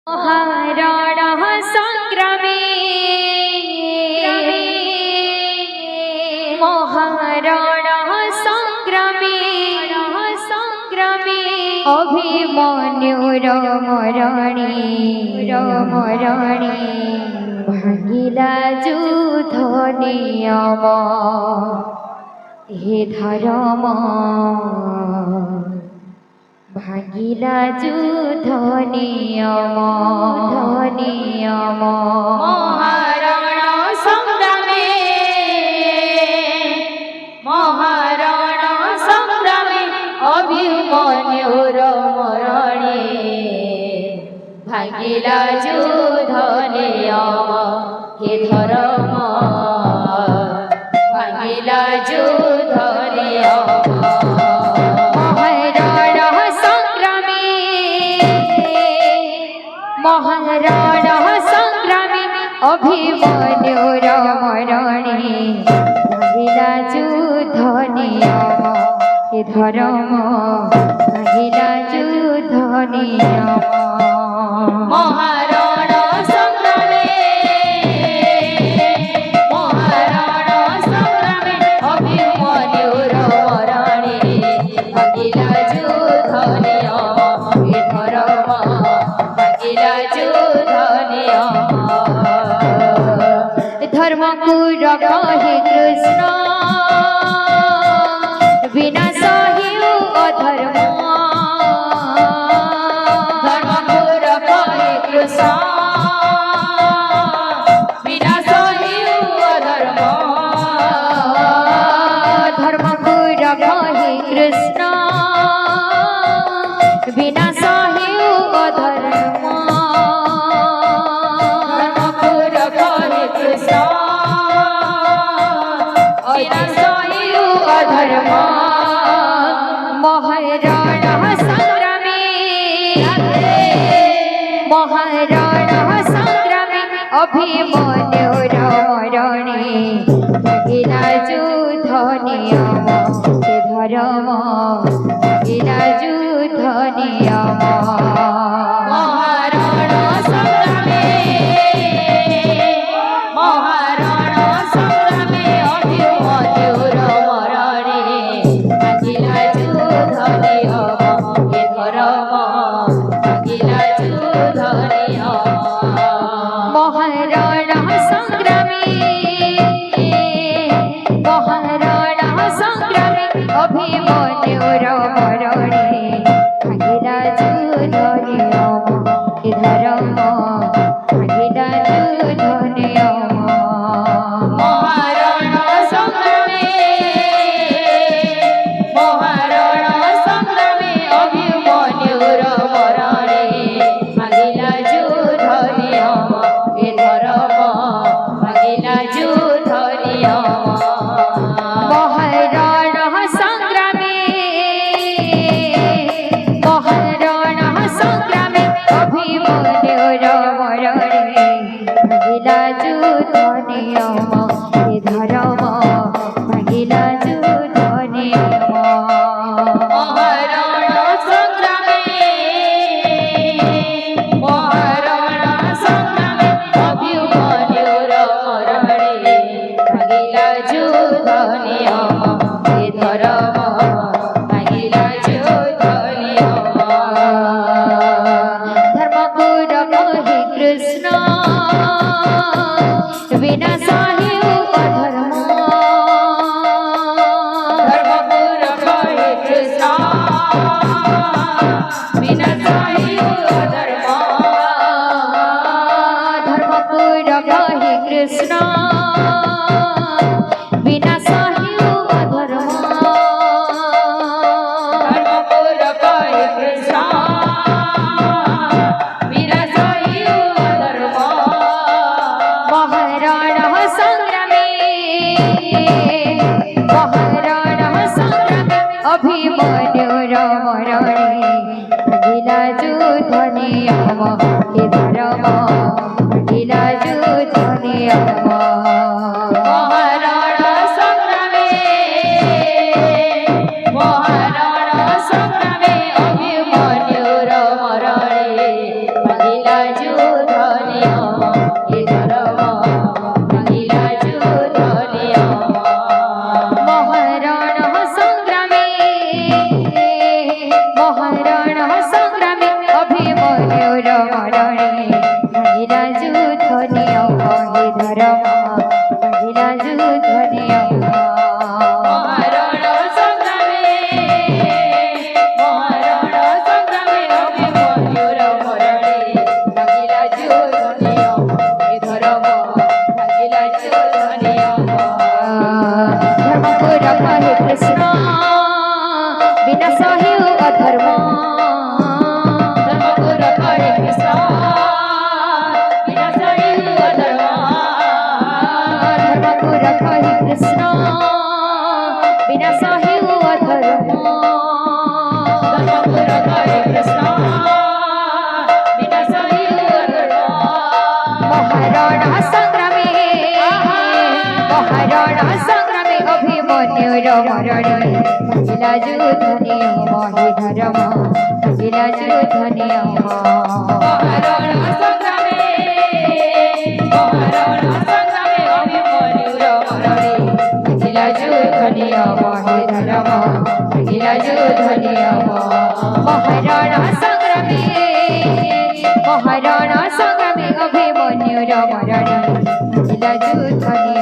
মহারণ সংগ্রামে মহারণ সংগ্রামে অভিমন্যুর মরণে ভাঙিলা যুদ্ধ নিয়ম হে ধর্ম ভাঙিলা যুদ্ধ নিয়ম মহারণ সংগ্রামে মহারণ সংগ্রামে অভিমন্যুর মরণে ভাঙিলা যুদ্ধ নিয়ম হে ধর্ম ভাঙিলা যুদ্ধ নিয়ম মহারণ সংগ্রামে অভিমন্যুর মরণে ভাঙিলা যুদ্ধ নিয়ম হে ধর্ম ভাঙিলা যুদ্ধ নিয়ম মহারণ সংগ্রামে মহারণ সংগ্রামে অভিমন্যুর মরণে ভাঙিলা যুদ্ধ নিয়ম হে ধর্ম ভাঙিলা যুদ্ধ নিয়ম ধর্মপুর কহে কৃষ্ণ বিনাশ হেউ অধর্ম ধর্মপুর কহে কৃষ্ণ বিনাশ হেউ অধর্ম ধর্মপুর কহে কৃষ্ণ বিনাশ হেউ অধর্ম ধর্মপুর কহে কৃষ্ণ বিনাশ হেউ অধর্ম মহারণ সংগ্রামে মহারণ সংগ্রামে অভিমন্যুর মরণে ভাঙিলা যুদ্ধ নিয়ম হে ধর্ম ভাঙিলা যুদ্ধ নিয়ম মহারণ সংগ্রামে মহারণ সংগ্রামে অভিমন্যুর মরণে ভাঙিলা যুদ্ধ নিয়ম হে ধর্ম ভাঙিলা যুদ্ধ নিয়ম মহারণ সংগ্রামে মহারণ সংগ্রামে অভিমন্যুর মরণে ভাঙিলা যুদ্ধ নিয়ম হে ধর্ম ভাঙিলা যুদ্ধ নিয়ম মহারণ সংগ্রামে মহারণ সংগ্রামে অভিমন্যুর মরণে ভাঙিলা যুদ্ধ নিয়ম হে ধর্ম ভাঙিলা যুদ্ধ নিয়ম মহারণ সংগ্রামে মহারণ সংগ্রামে অভিমন্যুর মরণে ভাঙিলা যুদ্ধ নিয়ম হে ধর্ম ভাঙিলা যুদ্ধ নিয়ম মহারণ সংগ্রামে মহারণ সংগ্রামে অভিমন্যুর মরণে ভাঙিলা যুদ্ধ নিয়ম হে ধর্ম ভাঙিলা যুদ্ধ নিয়ম ধর্মপুর কহে কৃষ্ণ বিনাশ হেউ অধর্ম ধর্মপুর কহে কৃষ্ণ বিনাশ হেউ অধর্ম ধর্মপুর কহে কৃষ্ণ বিনাশ হেউ অধর্ম ধর্মপুর কহে কৃষ্ণ বিনাশ হেউ অধর্ম মহারণ সংগ্রামে মহারণ সংগ্রামে অভিমন্যুর মরণে ভাঙিলা যুদ্ধ নিয়ম হে ধর্ম ভাঙিলা যুদ্ধ নিয়ম মহারণ সংগ্রামে মহারণ সংগ্রামে অভিমন্যুর মরণে ভাঙিলা যুদ্ধ নিয়ম এ ধর্ম ভাঙিলা যুদ্ধ নিয়ম মহারণ সংগ্রামে অভিমন্যুর মরণে ভাঙিলা যুদ্ধ নিয়ম হে ধর্ম ভাঙিলা যুদ্ধ নিয়ম মহারণ সংগ্রামে অভিমন্যুর মরণে ভাঙিলা যুদ্ধ নিয়ম এ ধর্ম ভাঙিলা যুদ্ধ নিয়ম धर्म को रखा है कृष्ण बिना सही अधर्म धर्म को रखा है कृष्ण बिना सही अधर्म धर्म को रखा है कृष्ण बिना सही अधर्म धर्म को रखा है कृष्ण बिना सही अधर्म महाराणा संग्रामे अभिमन्युर मरणे भागिला युद्ध नियम हे धर्म भागिला युद्ध नियम महाराणा संग्रामे अभिमन्युर मरणे भागिला युद्ध नियम हे धर्म भागिला युद्ध नियम महाराणा संग्रामे अभिमन्युर मरणे भागिला युद्ध नियम